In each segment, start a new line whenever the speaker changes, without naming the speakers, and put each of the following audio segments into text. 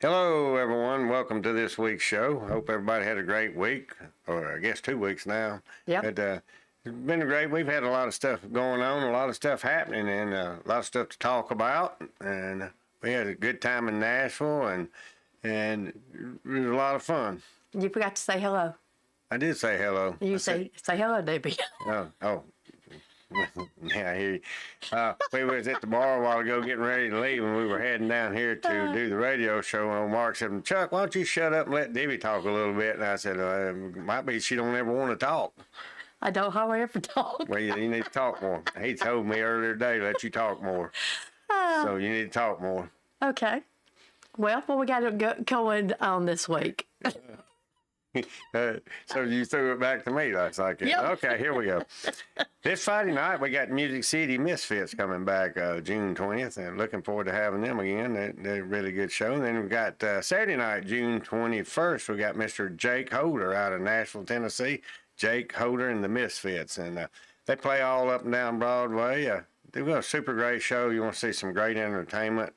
Hello, everyone. Welcome to this week's show. Hope everybody had a great week, or I guess 2 weeks now.
Yep.
It's been great. We've had a lot of stuff going on, a lot of stuff happening, and a lot of stuff to talk about. And we had a good time in Nashville, and it was a lot of fun.
You forgot to say hello.
I did say hello.
You
I
say hello, Debbie.
oh. Yeah, I hear you. We was at the bar a while ago getting ready to leave, and we were heading down here to do the radio show. And Mark said, "Chuck, why don't you shut up and let Debbie talk a little bit?" And I said, "Might be she don't ever want to talk."
I don't hardly ever talk.
Well, you need to talk more. He told me earlier today to let you talk more. So you need to talk more.
Okay. Well, what we got going on this week?
So you threw it back to me. That's like,
Yep.
Okay, here we go. This Friday night, we got Music City Misfits coming back June 20th, and looking forward to having them again. They're a really good show. And then we got Saturday night, June 21st, we got Mr. Jake Holder out of Nashville, Tennessee. Jake Holder and the Misfits. And they play all up and down Broadway. They've got a super great show. You want to see some great entertainment.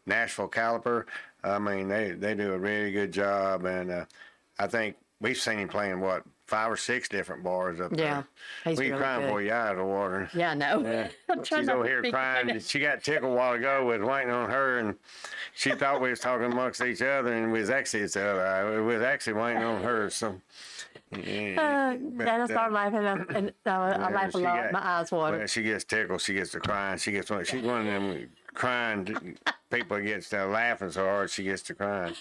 Nashville caliber. I mean, they do a really good job. And I think we've seen him playing, 5 or 6 different bars up
Yeah,
there.
he's
We
really
crying
good.
for you out of the water.
Yeah, I know.
Yeah.
I'm trying
She's
not
over
to
here
speak
crying.
again.
She got tickled a while ago. We was waiting on her, and she thought we was talking amongst each other, and we was actually each other. We was actually waiting on her. So,
Then I started laughing, and I laugh a lot. My eyes water.
Well, she gets tickled. She gets to crying. She's one of them crying people that gets to laughing so hard she gets to crying.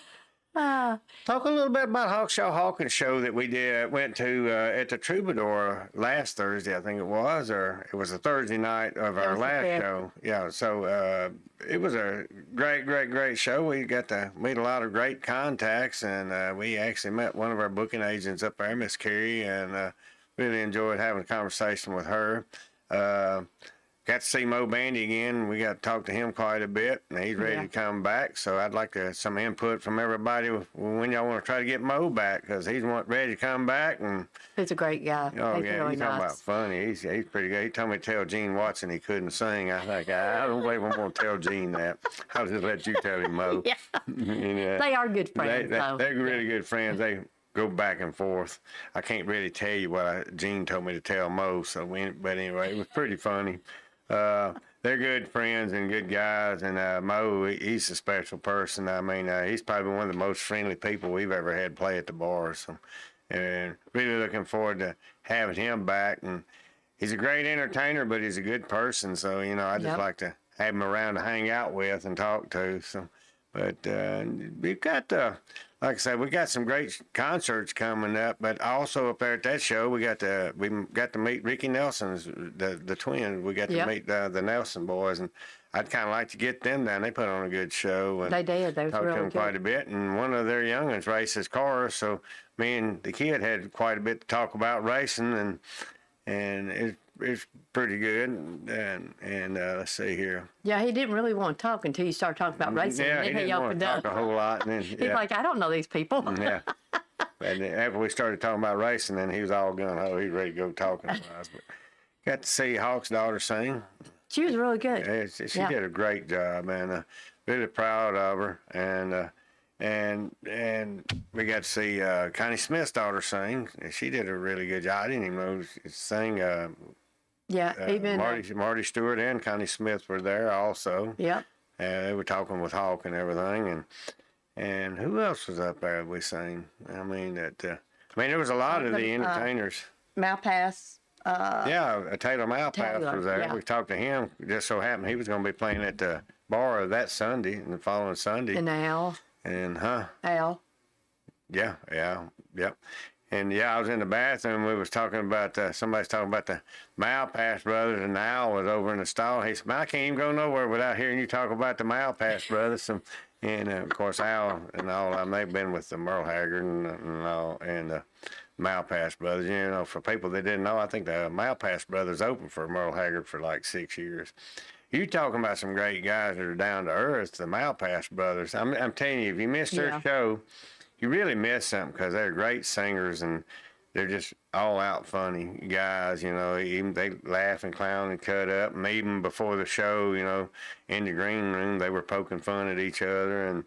Talk a little bit about Hawkshaw Hawkins show that we went to at the Troubadour last Thursday, I think it was, or it was a Thursday night of our
was the
last
fifth.
show. Yeah, so it was a great show. We got to meet a lot of great contacts, and we actually met one of our booking agents up there, Miss Carrie, and really enjoyed having a conversation with her. Got to see Mo Bandy again. We got to talk to him quite a bit, and he's ready
Yeah.
to come back. So I'd like some input from everybody when y'all want to try to get Mo back, because he's ready to come back. And
He's a great guy.
oh
He's
yeah,
really
he's talking about
nice.
funny. He's pretty good. He told me to tell Gene Watson he couldn't sing. I think I don't believe I'm going to tell Gene that. I'll just let you tell him, Mo.
Yeah,
And,
they are good friends. though.
they're really good friends. They go back and forth. I can't really tell you what Gene told me to tell Mo. But anyway, it was pretty funny. They're good friends and good guys, and Mo, he's a special person. I mean, he's probably one of the most friendly people we've ever had play at the bar. So, and really looking forward to having him back. And he's a great entertainer, but he's a good person. So, I just
Yep.
like to have him around to hang out with and talk to. So, but we've got, like I said, we got some great concerts coming up. But also up there at that show, we got to meet Ricky Nelson's the twins. We got to
Yep.
meet the Nelson boys, and I'd kind of like to get them down. They put on a good show. And
They did. They was
talked to
really
them quite a
good.
bit, and one of their youngins races cars. So me and the kid had quite a bit to talk about racing, and it's pretty good. And let's see here.
Yeah, he didn't really want to talk until you started talking about racing.
Yeah,
and
he
then
didn't want
opened
to
up.
talk a whole lot, and then
He's
yeah.
like, I don't know these people.
Yeah. And then after we started talking about racing, then he was all gun ho. He was ready to go talking to us. But got to see Hawk's daughter sing.
She was really good.
Yeah, she
Yeah.
did a great job, man. Really proud of her. And we got to see Connie Smith's daughter sing. She did a really good job. I didn't even know she sang.
Yeah, even
Marty Stewart and Connie Smith were there also.
yeah.
They were talking with Hawk and everything, and who else was up there that we seen? I mean there was a lot of the entertainers.
Malpass.
Yeah, Taylor Malpass
Taylor,
was there.
yeah.
We talked to him. Just so happened he was going to be playing at the bar that Sunday and the following Sunday.
And Al.
And
Al.
yeah, yep. And yeah, I was in the bathroom. We was talking about somebody's talking about the Malpass brothers, and Al was over in the stall. He said, "Man, I can't even go nowhere without hearing you talk about the Malpass brothers." And of course, Al and all of them, they've been with the Merle Haggard and all, and the Malpass brothers. For people that didn't know, I think the Malpass brothers opened for Merle Haggard for like 6 years. You talking about some great guys that are down to earth, the Malpass brothers. I'm telling you, if you missed their
Yeah.
show, you really missed something, because they're great singers, and they're just all out funny guys, you know. Even they laugh and clown and cut up. And even before the show, you know, in the green room, they were poking fun at each other, and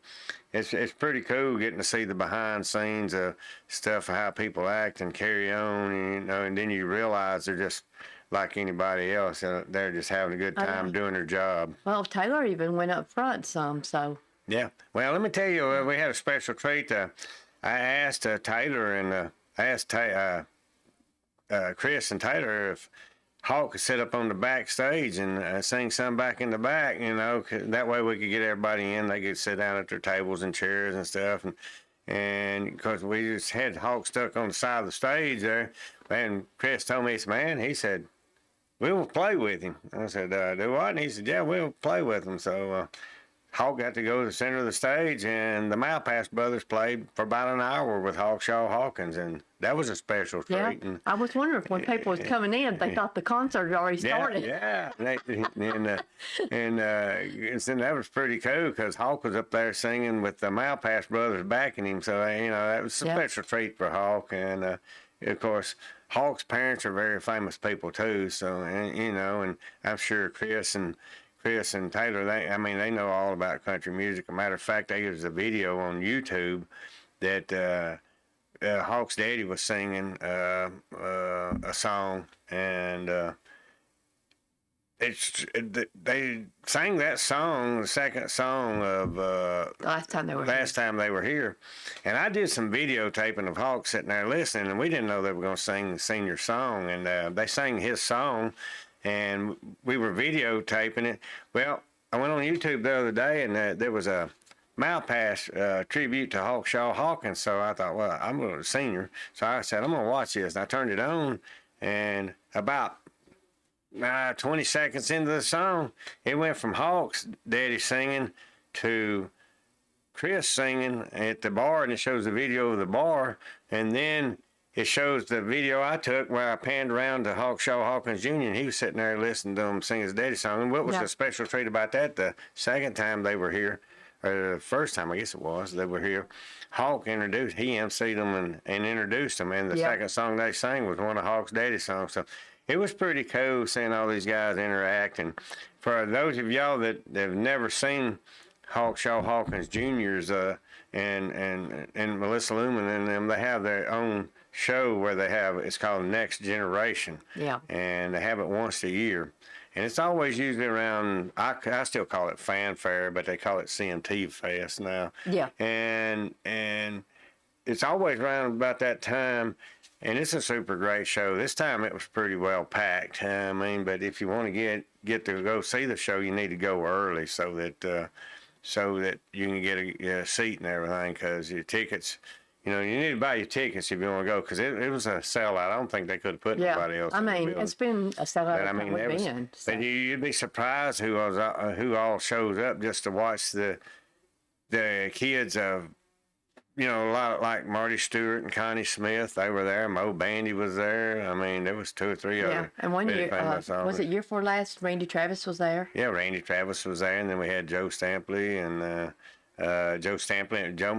it's pretty cool getting to see the behind scenes of stuff, how people act and carry on, and, you know. And then you realize they're just like anybody else. They're just having a good time doing their job.
Well, Taylor even went up front some, so.
Yeah. Well, let me tell you, we had a special treat. I asked Taylor and I asked Chris and Taylor if Hawk could sit up on the backstage and sing some back in the back, you know, that way we could get everybody in. They could sit down at their tables and chairs and stuff. And because we just had Hawk stuck on the side of the stage there, and Chris told me, he said, we'll play with him. I said, do what? And he said, yeah, we'll play with him. So Hawk got to go to the center of the stage, and the Malpass brothers played for about an hour with Hawkshaw Hawkins, and that was a special treat.
Yeah,
And,
I was wondering if when people was coming in, they thought the concert had already started.
Yeah. And that was pretty cool because Hawk was up there singing with the Malpass brothers backing him. So, you know, that was a special treat for Hawk. And, of course, Hawk's parents are very famous people too. So, and, you know, and I'm sure Chris and Taylor, they know all about country music. As a matter of fact, there's a video on YouTube that Hawk's daddy was singing a song, and they sang that song, the second song of
Last time they were here.
And I did some videotaping of Hawk sitting there listening, and we didn't know they were going to sing the senior song, and they sang his song, and we were videotaping it. Well, I went on YouTube the other day, and there was a Malpass tribute to Hawkshaw Hawkins. So I thought, well, I'm a senior. So I said, I'm going to watch this. And I turned it on, and about 20 seconds into the song, it went from Hawk's daddy singing to Chris singing at the bar, and it shows the video of the bar. And then it shows the video I took where I panned around to Hawkshaw Hawkins Jr., and he was sitting there listening to him sing his daddy song. And what was the special treat about that? The second time they were here, or the first time, I guess it was, they were here, Hawk he emceed them and introduced them. And the second song they sang was one of Hawk's daddy songs. So it was pretty cool seeing all these guys interact. And for those of y'all that have never seen Hawkshaw Hawkins Jr.'s and Melissa Lumen and them, they have their own show where it's called Next Generation.
Yeah.
And they have it once a year. And it's always usually around, I still call it Fanfare, but they call it CMT Fest now.
Yeah.
And it's always around about that time. And it's a super great show. This time it was pretty well packed. I mean, but if you want to get to go see the show, you need to go early so that you can get a seat and everything, because your tickets, you know, you need to buy your tickets if you want to go, because it was a sellout. I don't think they could have put anybody else in the building.
It's been a sellout.
But I mean, but you'd be surprised who all shows up just to watch the kids of, you know, a lot like Marty Stewart and Connie Smith. They were there. Mo Bandy was there. I mean, there was 2 or 3 other.
And one year, was it year before last? Randy Travis was there.
Yeah, Randy Travis was there, and then we had Joe Stampley and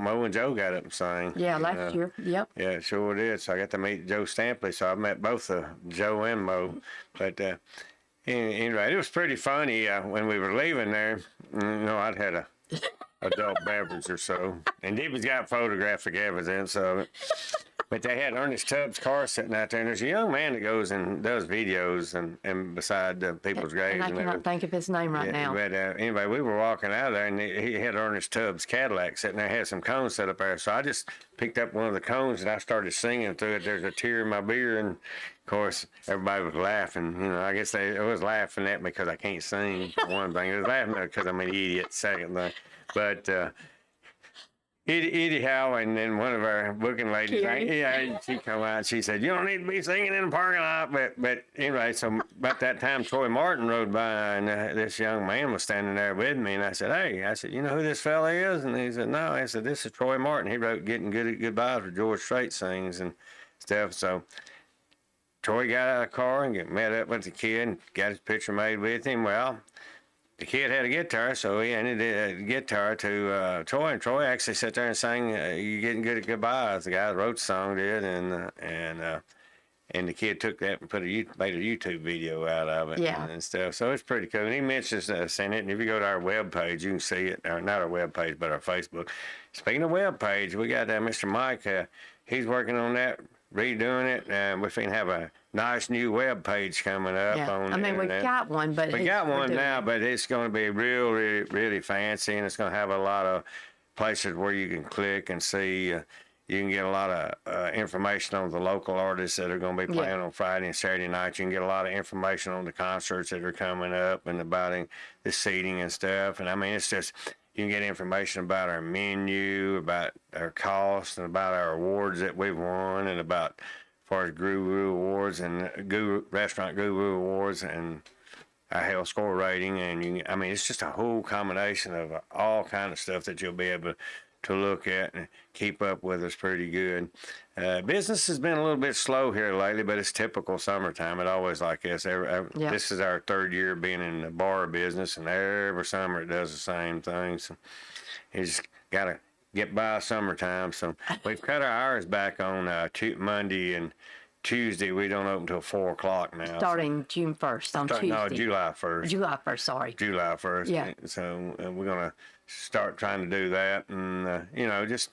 Mo and Joe got up and sang.
Yeah, last year. Yep.
Yeah, sure did. So I got to meet Joe Stampley. So I met both Joe and Mo. But anyway, it was pretty funny when we were leaving there. You know, I'd had a adult beverage or so, and Deepa's got photographic evidence of it. But they had Ernest Tubbs' car sitting out there, and there's a young man that goes and does videos and beside people's graves.
And I cannot think of his name right now.
But anyway, we were walking out of there, and he had Ernest Tubbs' Cadillac sitting there, had some cones set up there. So I just picked up one of the cones, and I started singing through it. There's a tear in my beer, and of course, everybody was laughing. You know, I guess they was laughing at me because I can't sing, for one thing. They was laughing at me because I'm an idiot, second thing. But Edie Howe and then one of our booking ladies, she come out and she said, "You don't need to be singing in the parking lot." But anyway, so about that time, Troy Martin rode by, and this young man was standing there with me, and I said, "Hey," I said, "You know who this fella is?" And he said, "No." I said, "This is Troy Martin. He wrote Getting Good at Goodbye for George Strait Sings and stuff." So Troy got out of the car and met up with the kid and got his picture made with him. Well, the kid had a guitar, so he handed a guitar to Troy, and Troy actually sat there and sang "You Getting Good at Goodbyes." The guy that wrote the song did, and the kid took that and made a YouTube video out of it
Yeah.
and stuff. So it's pretty cool. And he mentions sent it. And if you go to our webpage, you can see it. Or not our webpage, but our Facebook. Speaking of webpage, we got Mr. Mike. He's working on that, redoing it. And we're going to have a nice new webpage coming up
Yeah.
on
I mean,
the
we've
internet.
got one, but
We got one now, but it's going to be really, really fancy, and it's going to have a lot of places where you can click and see. You can get a lot of information on the local artists that are going to be playing on Friday and Saturday night. You can get a lot of information on the concerts that are coming up and about the seating and stuff. And I mean, it's just, you can get information about our menu, about our costs, and about our awards that we've won, and about as far as Guru Awards and Restaurant Guru Awards and our health score rating. And I mean, it's just a whole combination of all kind of stuff that you'll be able to look at and keep up with us pretty good. Business has been a little bit slow here lately, but it's typical summertime. It always like this. This is our third year being in the bar business, and every summer it does the same thing. So you just got to get by summertime. So we've cut our hours back on Monday and Tuesday. We don't open till 4 o'clock now.
Starting June 1st on Tuesday.
No, July 1st.
July 1st, sorry.
July 1st.
Yeah.
So we're going to start trying to do that, and just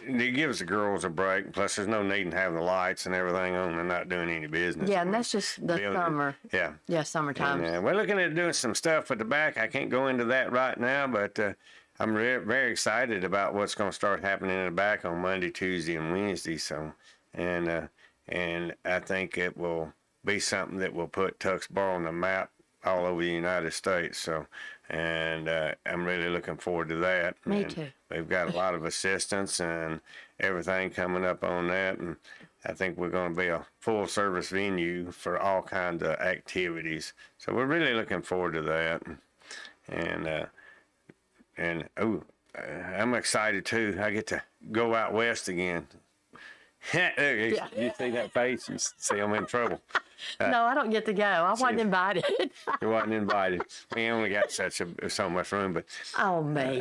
it gives the girls a break. Plus, there's no need in having the lights and everything on and not doing any business.
Yeah, and that's just the summer.
Yeah.
Yeah, summertime.
And we're looking at doing some stuff at the back. I can't go into that right now, but I'm very excited about what's going to start happening in the back on Monday, Tuesday, and Wednesday. So, and I think it will be something that will put Tuxboro on the map all over the United States. So, and I'm really looking forward to that.
Me
And
too.
We've got a lot of assistance and everything coming up on that, and I think we're going to be a full service venue for all kinds of activities. So we're really looking forward to that, and I'm excited too. I get to go out west again. You see that face? You see I'm in trouble.
No, I don't get to go. I wasn't invited.
You wasn't invited. We only got so much room, but
Me.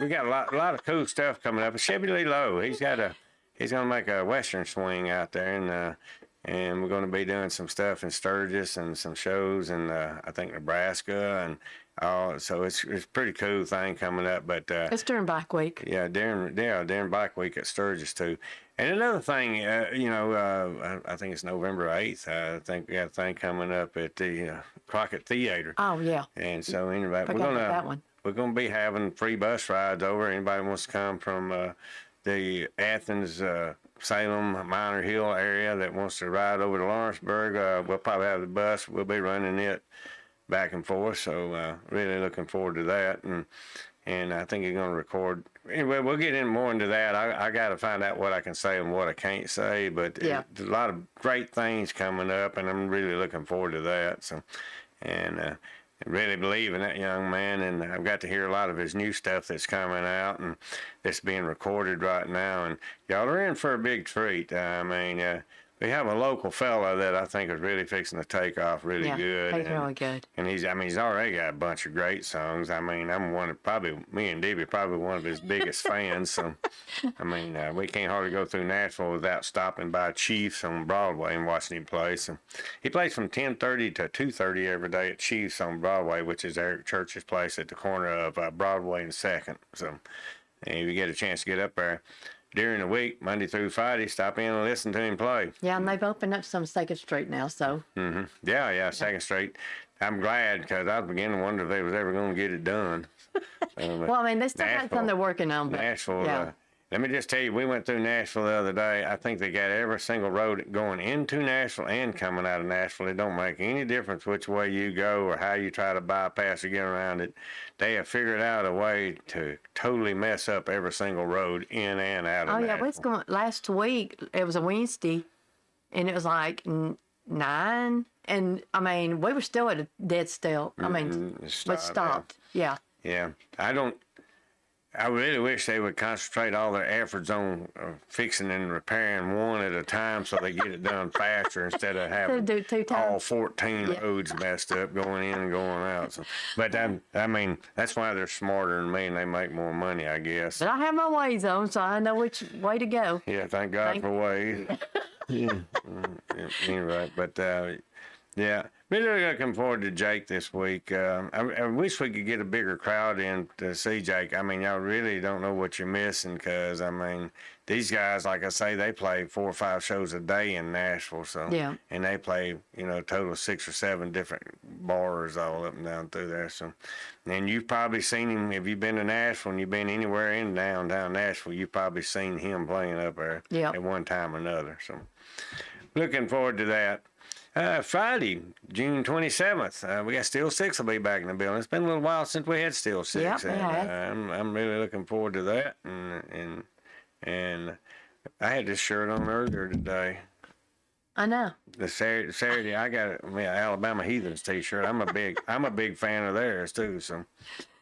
we got a lot of cool stuff coming up. Chevy Lee Lowe, he's gonna make a western swing out there, and we're gonna be doing some stuff in Sturgis and some shows in I think Nebraska and all. So it's a pretty cool thing coming up. But
It's during Bike Week.
yeah, during Bike Week at Sturgis too. And another thing, I think it's November 8th. I think we got a thing coming up at the Crockett Theater.
Oh, yeah.
And so anyway,
Forgot about that one.
we're gonna be having free bus rides over. Anybody wants to come from the Athens, Salem, Minor Hill area that wants to ride over to Lawrenceburg, we'll probably have the bus. We'll be running it back and forth. So really looking forward to that. And I think you're going to record. Anyway, we'll get more into that. I got to find out what I can say and what I can't say. But
Yeah.
there's a lot of great things coming up, and I'm really looking forward to that. So, and I really believe in that young man, and I've got to hear a lot of his new stuff that's coming out and that's being recorded right now. And y'all are in for a big treat. I mean, we have a local fella that I think is really fixing to take off really good.
He's really good.
And he's already got a bunch of great songs. I mean, me and Debbie probably one of his biggest fans. So, I mean, we can't hardly go through Nashville without stopping by Chiefs on Broadway and watching him play. So, he plays from 10:30 to 2:30 every day at Chiefs on Broadway, which is Eric Church's place at the corner of Broadway and 2nd. So, and if you get a chance to get up there during the week, Monday through Friday, stop in and listen to him play.
Yeah, and they've opened up some 2nd Street now, so.
Yeah, 2nd Street. I'm glad because I was beginning to wonder if they was ever going to get it done.
Well, I mean, they still got some they're working on. But,
Nashville.
Yeah.
Let me just tell you, we went through Nashville the other day. I think they got every single road going into Nashville and coming out of Nashville. It don't make any difference which way you go or how you try to bypass or get around it. They have figured out a way to totally mess up every single road in and out of
Oh,
Nashville.
yeah, what's going last week, it was a Wednesday, and it was like 9, and, I mean, we were still at a dead still. I mean, we stopped. Yeah.
Yeah, I really wish they would concentrate all their efforts on fixing and repairing one at a time so they get it done faster instead of having
do it 2
all
times.
14
Yeah.
roads messed up going in and going out. So, but I mean, that's why they're smarter than me and they make more money, I guess.
But I have my ways on, so I know which way to go.
Yeah, thank God
Thank-
for ways. Yeah. Anyway, but yeah, really looking forward to Jake this week. I wish we could get a bigger crowd in to see Jake. I mean, y'all really don't know what you're missing because, I mean, these guys, like I say, they play 4 or 5 shows a day in Nashville. So,
Yeah.
and they play, you know, a total of 6 or 7 different bars all up and down through there. So, and you've probably seen him if you've been to Nashville and you've been anywhere in downtown Nashville, you've probably seen him playing up there
Yep.
at one time or another. So, looking forward to that. Friday, June 27th, we got Steel Six will be back in the building. It's been a little while since we had Steel Six.
Yep, it has.
I'm really looking forward to that. And I had this shirt on earlier today.
I know.
The Saturday I got Alabama Heathens T-shirt. I'm a big fan of theirs too. So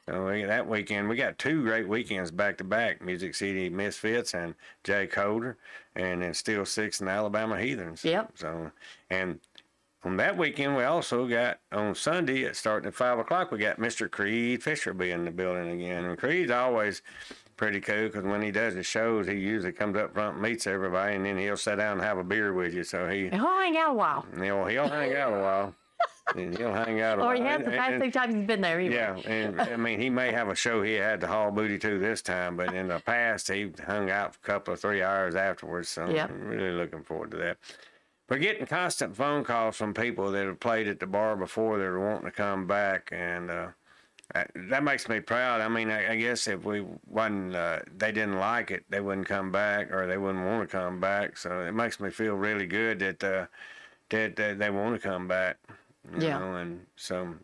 that weekend we got 2 great weekends back to back: Music City Misfits and Jay Coder, and then Steel Six and Alabama Heathens.
Yep.
So and on that weekend we also got on Sunday starting at 5 o'clock we got Mr. Creed Fisher be in the building again. And Creed's always pretty cool because when he does his shows, he usually comes up front and meets everybody, and then he'll sit down and have a beer with you. So
And he'll hang out a while.
he'll hang out a while. And he'll hang out a while.
Or he has the past
And-
2 times he's been there. Anyway.
yeah, and I mean, he may have a show he had to haul booty to this time, but in the past, he hung out for a couple of 3 hours afterwards. So
Yep.
I'm really looking forward to that. We're getting constant phone calls from people that have played at the bar before that are wanting to come back, and that makes me proud. I mean, I guess if we wasn't, they didn't like it, they wouldn't come back, or they wouldn't want to come back. So it makes me feel really good that that they want to come back. You
Yeah.
know, and so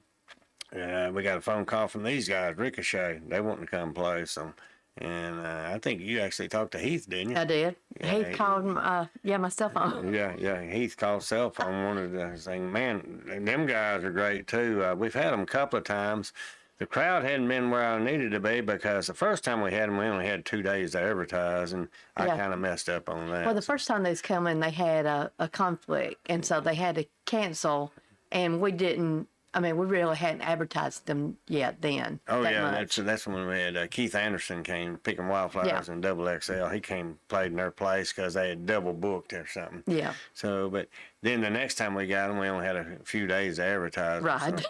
we got a phone call from these guys, Ricochet. They want to come play. So, and I think you actually talked to Heath, didn't you?
I did.
Yeah,
He
he-
called my cell phone.
Yeah. Heath called cell phone, wanted to say, man, them guys are great too. We've had them a couple of times. The crowd hadn't been where I needed to be because the first time we had them, we only had 2 days to advertise, and I
Yeah.
kind of messed up on that.
Well, the first time they was coming, they had a conflict, and so they had to cancel, and we didn't. I mean, we really hadn't advertised them yet then.
Oh
that
yeah,
much.
that's when we had Keith Anderson came picking wildflowers in Double XL. He came played in their place because they had double booked or something.
Yeah.
So, but then the next time we got them, we only had a few days to advertise.
Right.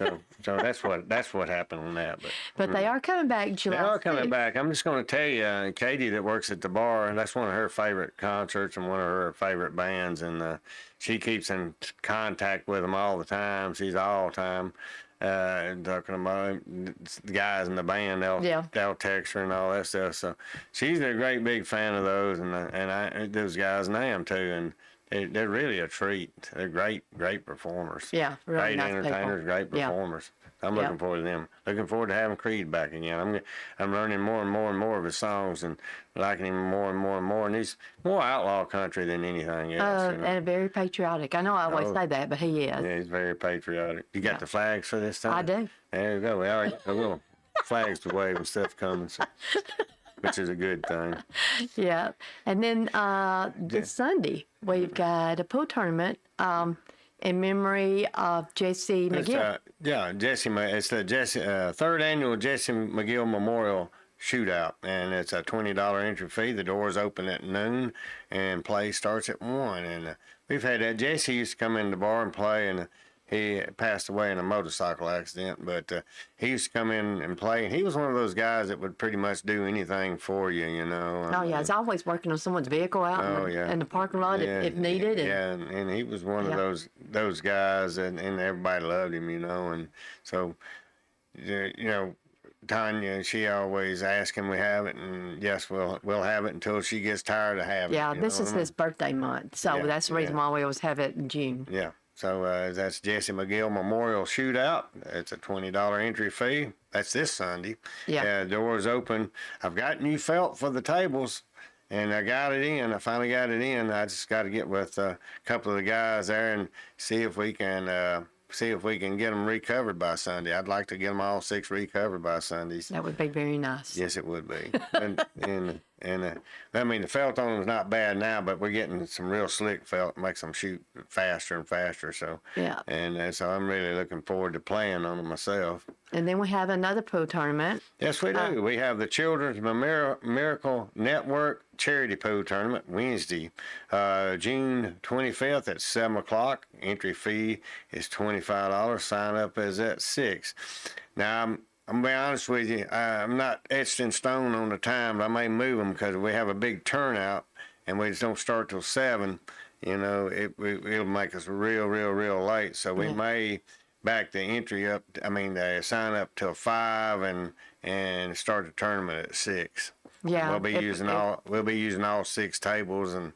So that's what happened on that.
But they are coming back July.
They are coming
6th.
back. I'm just going to tell you, Katie that works at the bar, that's one of her favorite concerts and one of her favorite bands, and she keeps in contact with them all the time. She's all time talking about the guys in the band. They'll text her and all that stuff. So she's a great big fan of those, and those guys, and I am too. And they're really a treat. They're great performers.
Yeah, really
great
nice
entertainers,
people.
great
Yeah.
performers. I'm
Yeah.
looking forward to them. Looking forward to having Creed back again. I'm learning more and more and more of his songs and liking him more and more and more. And he's more outlaw country than anything else. You know?
And very patriotic. I know I always
Oh.
say that, but he is.
Yeah, he's very patriotic. You got
Yeah.
the flags for this time?
I do.
There you go. We already got the little flags to wave and stuff coming, so, which is a good thing.
Yeah. And then this Sunday, we've got a pool tournament in memory of Jesse
It's,
McGill.
It's the third annual Jesse McGill Memorial Shootout, and it's a $20 entry fee. The doors open at noon, and play starts at 1. And we've had that. Jesse used to come in the bar and play, and he passed away in a motorcycle accident, but he used to come in and play, and he was one of those guys that would pretty much do anything for you, you know.
Oh, yeah. It's always working on someone's vehicle out in the parking lot if needed.
And he was one of
Yeah.
those guys, and everybody loved him, you know. And so, you know, Tanya, she always asks, "Can we have it?" And yes, we'll have it until she gets tired of having
Yeah,
it. you
this
know
is
what I mean?
his birthday month. So
Yeah,
that's the reason
yeah.
why we always have it in June.
Yeah. So that's Jesse McGill Memorial Shootout. It's a $20 entry fee. That's this Sunday.
Yeah.
Doors open. I've got new felt for the tables, and I got it in. I finally got it in. I just got to get with a couple of the guys there and see if we can see if we can get them recovered by Sunday. I'd like to get them all 6 recovered by Sundays.
That would be very nice.
Yes, it would be. And I mean, the felt on them's not bad now, but we're getting some real slick felt, makes them shoot faster and faster. So
Yeah.
and so I'm really looking forward to playing on them myself.
And then we have another pool tournament.
Yes, we do. We have the Children's Miracle Network Charity Pool Tournament Wednesday, June 25th at 7 o'clock. Entry fee is $25. Sign up is at 6. Now, I'm gonna be honest with you. I'm not etched in stone on the time. I may move them because we have a big turnout and we just don't start till 7. You know, it'll make us real late. So we may back the entry up. I mean, sign up till 5 and start the tournament at 6.
Yeah.
We'll be using all 6 tables and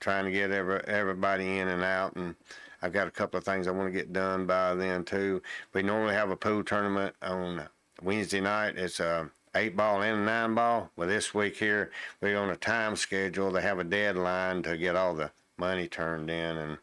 trying to get everybody in and out. And I've got a couple of things I want to get done by then too. We normally have a pool tournament on Wednesday night. It's a 8-ball and a 9-ball. Well, this week here we're on a time schedule. They have a deadline to get all the money turned in. And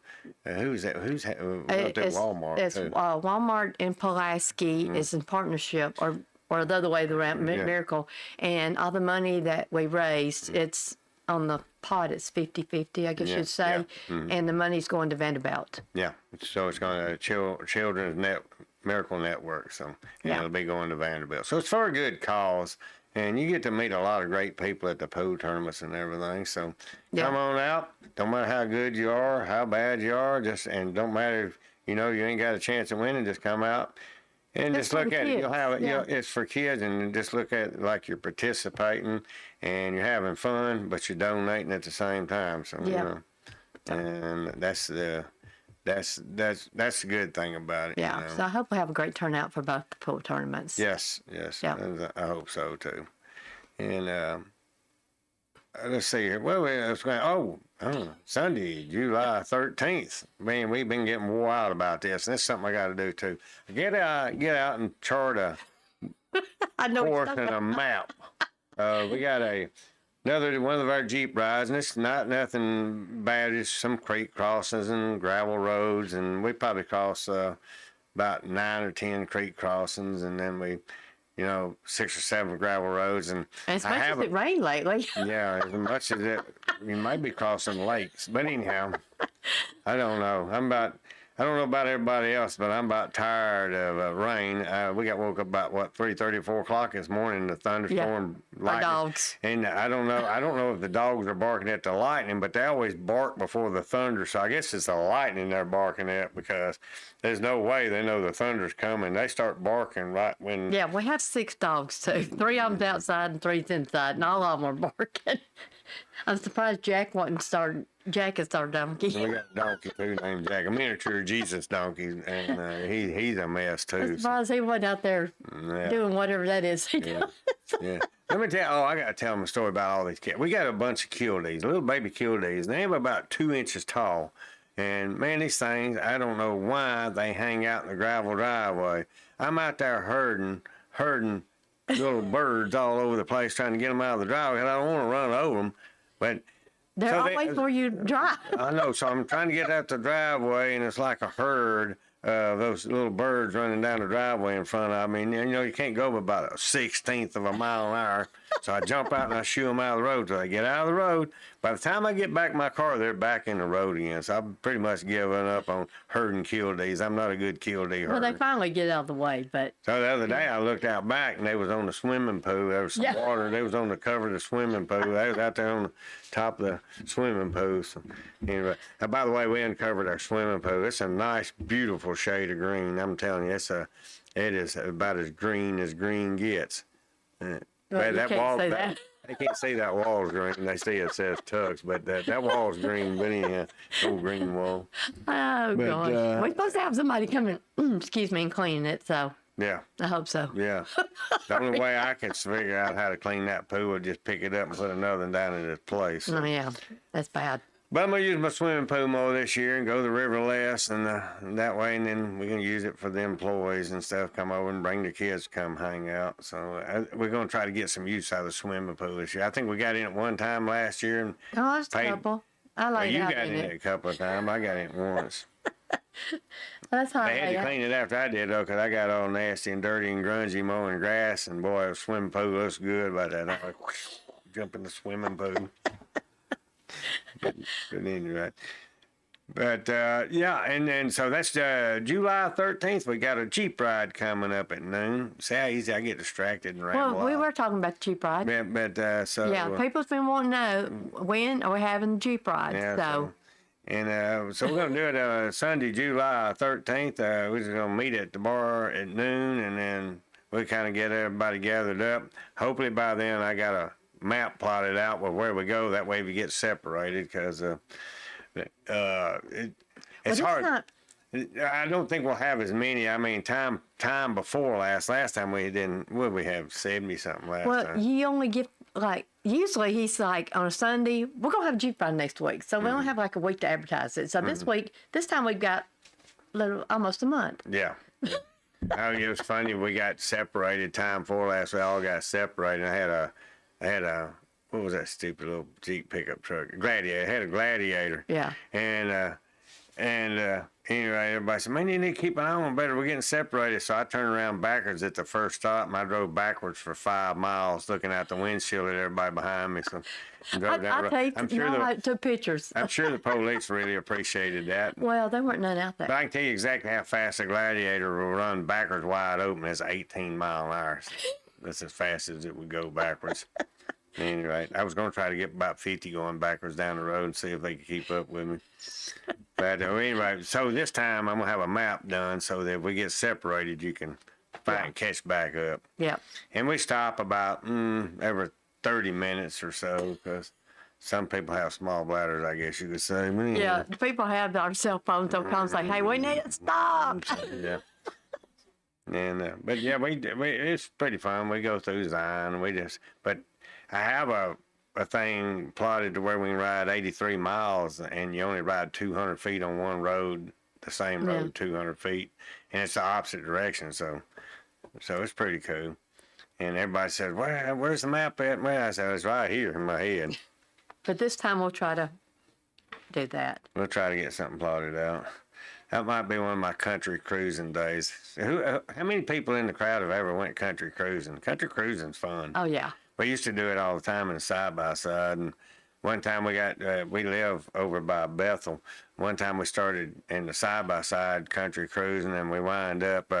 who's that? Who's Walmart?
It's
too.
Walmart in Pulaski is in partnership, or the other way around, Miracle. And all the money that we raised, it's on the pot, it's 50-50, I guess you'd say. And the money's going to Vanderbilt.
Yeah, so it's going to Children's Miracle Network, so it'll be going to Vanderbilt. So it's for a good cause, and you get to meet a lot of great people at the pool tournaments and everything. So come on out. Don't matter how good you are, how bad you are, and don't matter if you ain't got a chance of winning. Just come out and just look at it. You'll have it. It's for kids, and just look at it like you're participating and you're having fun, but you're donating at the same time. So and that's the good thing about it.
Yeah. So I hope we have a great turnout for both the pool tournaments.
Yes.
Yeah.
And I hope so too. And let's see here. Well, Sunday, July 13th. Man, we've been getting wore out about this, and that's something I got to do too. Get out and chart a course and a map. We got another one of our Jeep rides, and it's not nothing bad. It's some creek crossings and gravel roads, and we probably cross about 9 or 10 creek crossings, and then we, 6 or 7 gravel roads. And
as much as it rained lately.
Yeah, as much as it, we might be crossing lakes, but anyhow, I don't know. I don't know about everybody else, but I'm about tired of rain. We got woke up about 3:30, 4 o'clock this morning. The thunderstorm, lightning.
Our dogs.
And I don't know if the dogs are barking at the lightning, but they always bark before the thunder. So I guess it's the lightning they're barking at, because there's no way they know the thunder's coming. They start barking right when.
Yeah, we have 6 dogs too. 3 of them's outside and 3's inside, and all of them are barking. I'm surprised Jack is our donkey.
We got a donkey too named Jack, a miniature Jesus donkey, and he's a mess too.
I'm surprised he wasn't out there doing whatever that is.
Yeah. Let me tell you, I got to tell them a story about all these cats. We got a bunch of kildees, little baby kildees, and they're about 2 inches tall. And man, these things, I don't know why they hang out in the gravel driveway. I'm out there herding little birds all over the place, trying to get them out of the driveway, and I don't want to run over them, but
They're always where you drive.
I know, so I'm trying to get out the driveway, and it's like a herd of those little birds running down the driveway in front of me. And, you can't go about 1/16 of a mile an hour. So I jump out and I shoo them out of the road. So they get out of the road. By the time I get back in my car, they're back in the road again. So I've pretty much given up on herding kildees. I'm not a good kildee herder.
Well, they finally get out of the way, but.
So the other day I looked out back and they was on the swimming pool. There was some water. They was on the cover of the swimming pool. They was out there on the top of the swimming pool. So, anyway, by the way, we uncovered our swimming pool. It's a nice, beautiful shade of green. I'm telling you, it is about as green gets.
Well,
that
can't
wall,
say that.
they can't see that wall's green. They see it says Tux, but that wall's green. But anyhow, old green wall.
Oh,
But,
gosh. We're supposed to have somebody come in, and clean it, so
Yeah.
I hope so.
Yeah. The only way I can figure out how to clean that pool is just pick it up and put another one down in its place.
Oh, yeah, that's bad.
But I'm going to use my swimming pool more this year and go to the river less, and that way, and then we're going to use it for the employees and stuff, come over and bring the kids to come hang out. So we're going to try to get some use out of the swimming pool this year. I think we got in at one time last year. And
Oh, that's a couple. I like
you
that.
got in it a couple of times. I got in it once.
That's how
They had to clean it after I did, though, 'cause I got all nasty and dirty and grungy mowing grass, and boy, the swimming pool looks good about that. I like, jump in the swimming pool. But anyway. But, yeah, and then, so that's July 13th. We got a Jeep ride coming up at noon. See how easy I get distracted and ramble
Well, we
off.
were talking about the Jeep ride.
But so.
Yeah, people's been wanting to know when are we having the Jeep ride.
Yeah,
so
so we're going to do it Sunday, July 13th. We're just going to meet at the bar at noon, and then we kind of get everybody gathered up. Hopefully by then I got a map plotted out with where we go. That way we get separated, because it's hard. I don't think we'll have as many. I mean, time before last time we didn't. What did we have? 70 something last
well,
time.
you only get like usually he's like on a Sunday we're gonna have a Jeep ride next week, so we only have like a week to advertise it. So this time we've got almost a month.
Yeah. Oh, it was funny. We got separated time before last. We all got separated. I had a what was that stupid little Jeep pickup truck? Gladiator. I had a Gladiator.
Yeah.
And anyway, everybody said, "Man, you need to keep an eye on better. We're getting separated." So I turned around backwards at the first stop, and I drove backwards for 5 miles, looking out the windshield at everybody behind me. So I drove down the road.
I took pictures.
I'm sure the police really appreciated that.
Well, there weren't none out
But
there.
I can tell you exactly how fast the Gladiator will run backwards wide open. It's 18 mile an hour. That's as fast as it would go backwards. Anyway, I was going to try to get about 50 going backwards down the road and see if they could keep up with me. But anyway, so this time I'm going to have a map done so that if we get separated, you can catch back up.
Yeah.
And we stop about every 30 minutes or so, because some people have small bladders, I guess you could say. But anyway.
Yeah, the people have our cell phones. They'll come and say, "Hey, we need to stop."
Yeah. And but yeah, we it's pretty fun. We go through Zion. But I have a thing plotted to where we can ride 83 miles, and you only ride 200 feet on one road, the same road, 200 feet, and it's the opposite direction. So it's pretty cool. And everybody says, "Where's the map at?" Well, I said, "It's right here in my head."
But this time we'll try to do that.
We'll try to get something plotted out. That might be one of my country cruising days. How many people in the crowd have ever went country cruising? Country cruising's fun.
Oh yeah.
We used to do it all the time in the side-by-side. And one time we live over by Bethel. One time we started in the side-by-side country cruising, and we wind up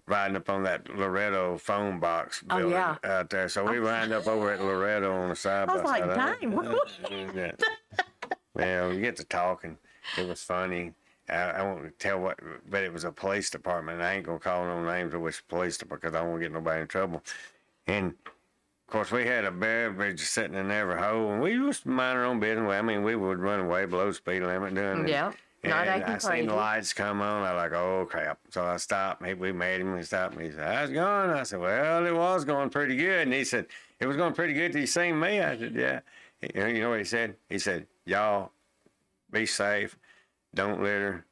riding up on that Loretto phone box building out there. So we wind up over at Loretto on the side-by-side.
I was like, dang.
Yeah. Well, you get to talking. It was funny. I won't tell what, but it was a police department. I ain't going to call no names of which police department, because I won't get nobody in trouble. And of course, we had a beverage sitting in every hole, and we used to mind our own business. I mean, we would run way below the speed limit doing it.
Yeah, not acting
I seen
crazy.
the lights come on. I like, oh crap! So I stopped. We made him. He stopped me. He said, "How's it going?" I said, "Well, it was going pretty good." And he said, "It was going pretty good till you seen me." I said, "Yeah." You know what he said? He said, "Y'all be safe. Don't litter,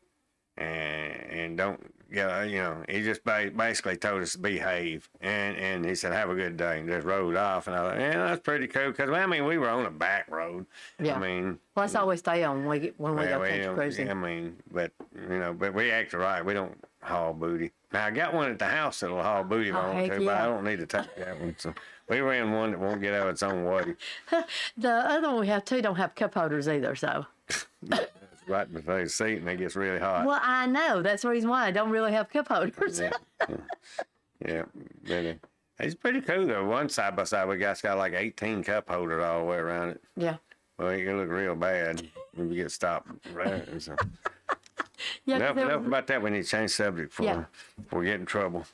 and don't." Yeah, he just basically told us to behave, and he said, "Have a good day," and just rode off. And I thought, yeah, that's pretty cool, because we were on a back road.
Yeah.
I mean,
Well, let's always stay on when we go country cruising.
I mean, but we act right. We don't haul booty. Now I got one at the house that'll haul booty if I want
heck
to, but
yeah.
I don't need to take that one. So we ran one that won't get out of its own way.
The other one we have too don't have cup holders either, so.
It's right in the seat, and it gets really hot.
Well, I know. That's the reason why I don't really have cup holders.
Yeah. But, it's pretty cool though. One side by side, we got like 18 cup holders all the way around it.
Yeah.
Well, it can look real bad when you get stopped. Right? So.
Yeah,
Enough about that. We need to change subject before we get in trouble.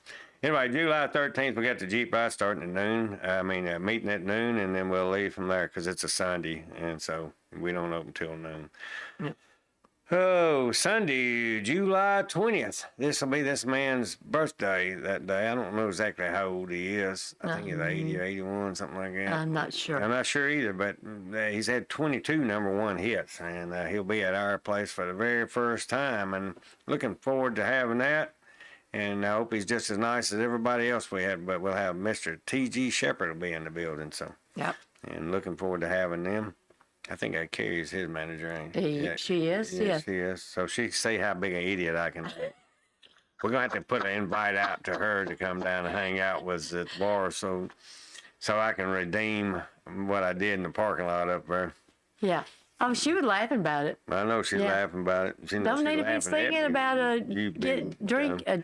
Anyway, July 13th, we got the Jeep ride starting at noon. Meeting at noon, and then we'll leave from there because it's a Sunday, and so we don't open till noon.
Yep.
Oh, Sunday, July 20th. This will be this man's birthday that day. I don't know exactly how old he is. I think he's 80 or 81, something like that.
I'm not sure.
I'm not sure either, but he's had 22 number one hits, and he'll be at our place for the very first time, and looking forward to having that. And I hope he's just as nice as everybody else we had, but we'll have Mr. T.G. Shepherd will be in the building, so.
Yep.
And looking forward to having them. I think that Carrie's his manager, ain't she? Yeah,
She is, yeah.
she is. So she see how big an idiot I can be. We're gonna have to put an invite out to her to come down and hang out with us at the bar, so I can redeem what I did in the parking lot up there.
Yeah. Oh, she was laughing about it.
I know she's
Yeah.
laughing about it. She knows
Don't
she's
need to be
laughing at
thinking
me.
about
You've been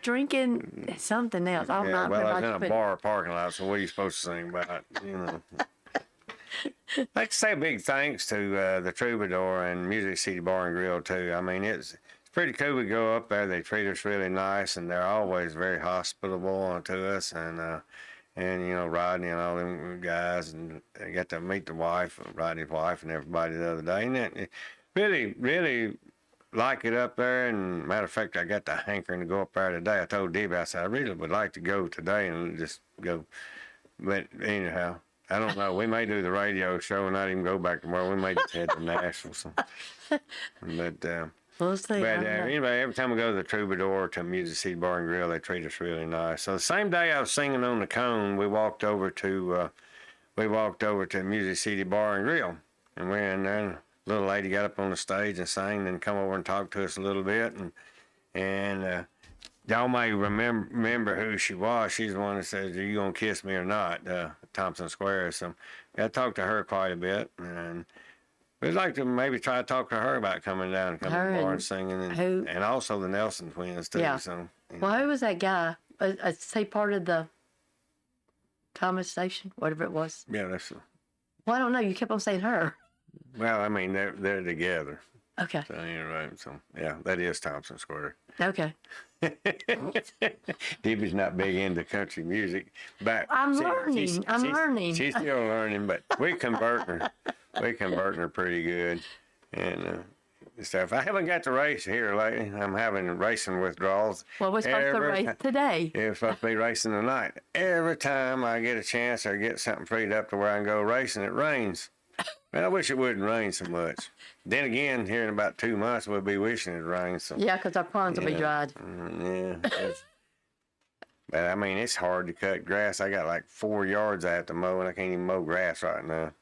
drinking something else. I don't
Yeah,
know.
well, I was in a bar parking lot, so what are you supposed to sing about? You know. I'd like to say a big thanks to the Troubadour and Music City Bar and Grill too. I mean, it's pretty cool. We go up there; they treat us really nice, and they're always very hospitable to us. And you know, Rodney and all them guys, and I got to meet the wife, Rodney's wife, and everybody the other day, and it really like it up there. And matter of fact, I got the hankering to go up there today. I told Debbie, I said I really would like to go today and just go, but anyhow. I don't know. We may do the radio show and not even go back tomorrow. We may just head to Nashville. But
We'll see.
anyway, every time we go to the Troubadour to Music City Bar and Grill, they treat us really nice. So the same day I was singing on the Cone, we walked over to Music City Bar and Grill, and we're in there. And a little lady got up on the stage and sang, and come over and talked to us a little bit, and y'all may remember who she was. She's the one that says, "Are you gonna kiss me or not?" Thompson Square. So I talked to her quite a bit, and we'd like to maybe try to talk to her about coming down and coming to the bar and singing, and also the Nelson twins too.
Yeah.
So,
Well, who was that guy? Is he part of the Thomas Station, whatever it was?
Yeah, that's.
Well, I don't know. You kept on saying her.
Well, I mean they're together.
Okay.
So you're right. So yeah, that is Thompson Square.
Okay.
Debbie's not big into country music, but
I'm learning.
She's still learning, but we're converting her. We're converting her pretty good, and stuff. I haven't got to race here lately. I'm having racing withdrawals.
Well, we're supposed to race today.
Yeah, we're supposed to be racing tonight. Every time I get a chance or get something freed up to where I can go racing, it rains. Man, I wish it wouldn't rain so much. Then again, here in about 2 months, we'll be wishing it rained. So,
Yeah, because our ponds will be dried.
Yeah. But I mean, it's hard to cut grass. I got like 4 yards I have to mow, and I can't even mow grass right now.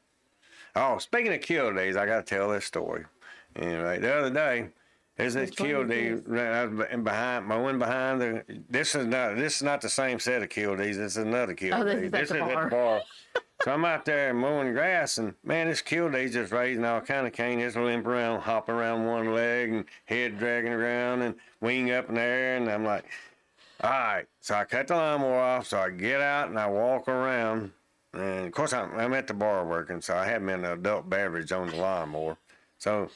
Oh, speaking of kill days, I got to tell this story. Anyway, the other day, there's this kill day I was mowing behind the. This is not the same set of kill days. This is another kill day. This is at the bar. So I'm out there mowing grass, and man, this killdee's just raising all kind of cane. Just limp around, hopping around one leg, and head dragging around, and wing up in the air. And I'm like, all right. So I cut the lawnmower off. So I get out and I walk around. And of course, I'm at the bar working, so I have me an adult beverage on the lawnmower. So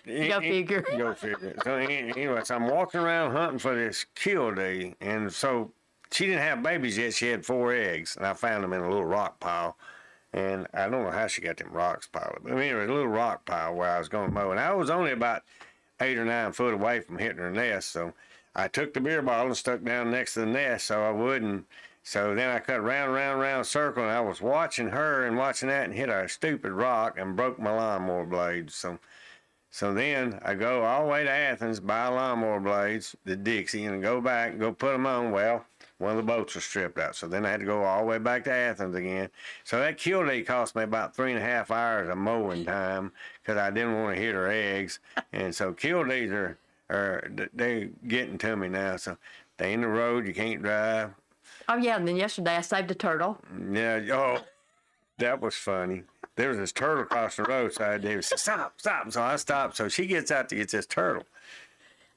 Go figure.
Go figure. So anyway, so I'm walking around hunting for this killdee, and so. She didn't have babies yet. She had 4 eggs, and I found them in a little rock pile. And I don't know how she got them rocks piled up. I mean, it was a little rock pile where I was going to mow. And I was only about 8 or 9 foot away from hitting her nest. So I took the beer bottle and stuck down next to the nest so I wouldn't. So then I cut round circle, and I was watching her and watching that and hit a stupid rock and broke my lawnmower blades. So then I go all the way to Athens, buy lawnmower blades, the Dixie, and go back and go put them on. Well, one of the boats was stripped out. So then I had to go all the way back to Athens again. So that killdee cost me about 3.5 hours of mowing time because I didn't want to hit her eggs. And so killdees they're getting to me now. So they in the road, you can't drive.
Oh, yeah. And then yesterday I saved a turtle.
Yeah. Oh, that was funny. There was this turtle across the road. So I said, stop. So I stopped. So she gets out to get this turtle.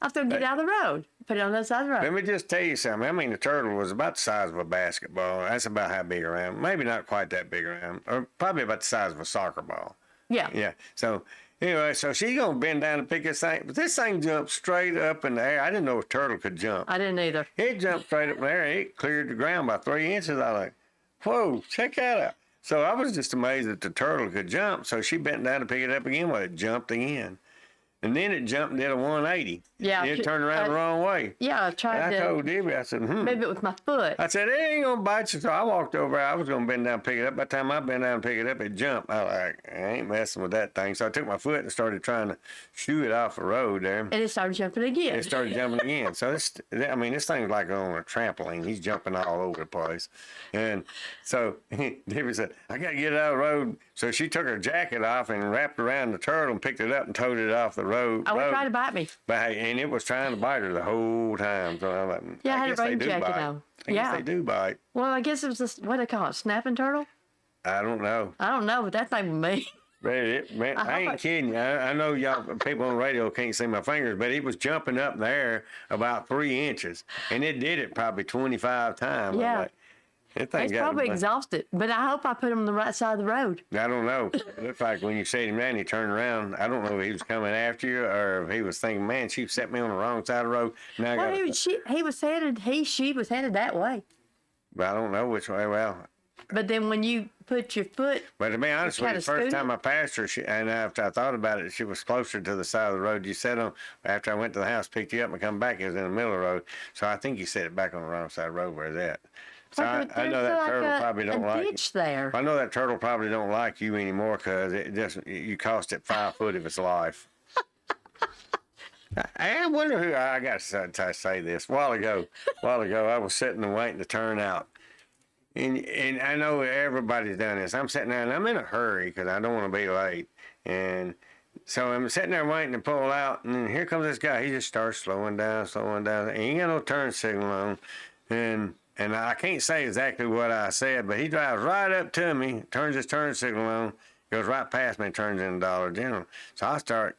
I was going to get out of the road, put it on the other side of the road.
Let me just tell you something. I mean, the turtle was about the size of a basketball. That's about how big around. Maybe not quite that big around, or probably about the size of a soccer ball.
Yeah.
Yeah. So anyway, so she's going to bend down and pick this thing. But this thing jumped straight up in the air. I didn't know a turtle could jump.
I didn't either.
It jumped straight up in the air. It cleared the ground by 3 inches. I was like, whoa, check that out. So I was just amazed that the turtle could jump. So she bent down to pick it up again. Well, it jumped again. and then it jumped and did a 180.
Yeah,
It turned around the wrong way.
Yeah, I
And
tried
I
to
told Debbie, I said,
move it with my foot.
I said, it ain't gonna bite you. So I walked over. I was gonna bend down and pick it up. By the time I bent down and pick it up, it jumped. I was like, I ain't messing with that thing. So I took my foot and started trying to shoo it off the road there.
And it started jumping again.
It started jumping again. So this thing's like on a trampoline. He's jumping all over the place. And so Debbie said, I got to get it out of the road. So she took her jacket off and wrapped around the turtle and picked it up and towed it off the road.
Oh, it tried to bite me.
But hey, and it was trying to bite her the whole time. So I'm like,
Yeah, I had a
guess they
rain
do
jacket
bite.
on.
I guess
Yeah.
they do bite.
Well, I guess it was this, what do they call it, snapping turtle?
I don't know.
I don't know, but that thing with me.
Man, I ain't kidding you. I know y'all people on the radio can't see my fingers, but it was jumping up there about 3 inches, and it did it probably 25 times.
Yeah.
I'm like, that thing
It's
got
probably exhausted, but I hope I put him on the right side of the road.
I don't know. It looked like when you set him down, he turned around. I don't know if he was coming after you or if he was thinking, man, she set me on the wrong side of the road. Now I
Well,
got
she was headed that way.
But I don't know which way. Well,
But then when you put your foot,
but to be honest with you,
kinda
the first
scooted?
time I passed her, and after I thought about it, she was closer to the side of the road you sat on. After I went to the house, picked you up, and come back, it was in the middle of the road. So I think you set it back on the wrong side of the road where it's at. So I know that turtle probably don't
a
like you.
ditch there.
I know that turtle probably don't like you anymore because you cost it 5 foot of its life. I wonder who I got to say this. A while ago, I was sitting and waiting to turn out. And I know everybody's done this. I'm sitting there and I'm in a hurry because I don't want to be late. And so I'm sitting there waiting to pull out. And then here comes this guy. He just starts slowing down. And he ain't got no turn signal on. And I can't say exactly what I said, but he drives right up to me, turns his turn signal on, goes right past me and turns into Dollar General. So I start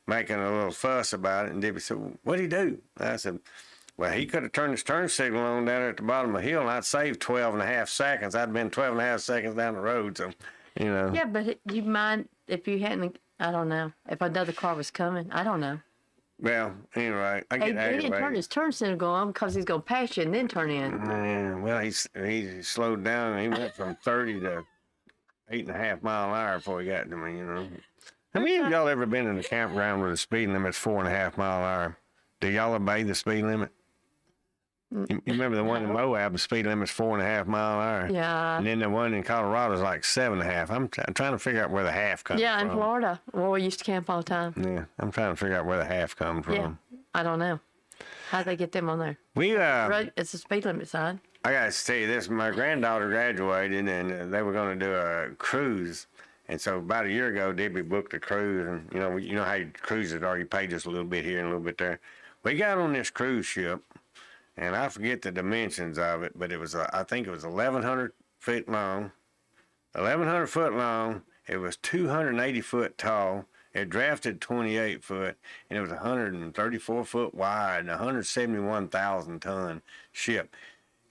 making a little fuss about it. And Debbie said, what'd he do? And I said, well, he could have turned his turn signal on down there at the bottom of the hill, and I'd saved 12 and a half seconds. I'd been 12 and a half seconds down the road, so, you know.
Yeah, but you mind if you hadn't, I don't know, if another car was coming, I don't know.
Well, anyway, I
He
get
didn't turn
aggravated.
his turn signal on because he's going to pass you and then turn in.
Yeah, well, he slowed down. He went from 30 to 8.5 mile an hour before he got to me, you know. How many of y'all ever been in a campground where the speed limit's 4.5 mile an hour? Do y'all obey the speed limit? You remember the one in Moab, the speed limit's 4.5 mile an hour?
Yeah.
And then the one in Colorado is like 7.5. I'm trying to figure out where the half comes
Yeah,
from.
in Florida. Well, we used to camp all the time.
Yeah, I'm trying to figure out where the half comes from.
Yeah. I don't know. How'd they get them on there?
We
It's a speed limit sign.
I got to tell you this. My granddaughter graduated, and they were going to do a cruise. And so about a year ago, Debbie booked a cruise, and you know how cruises are. You pay just a little bit here and a little bit there. We got on this cruise ship, and I forget the dimensions of it, but it was I think it was 1,100 feet long, 1,100 foot long. It was 280 foot tall. It drafted 28 foot, and it was 134 foot wide, and 171,000 ton ship.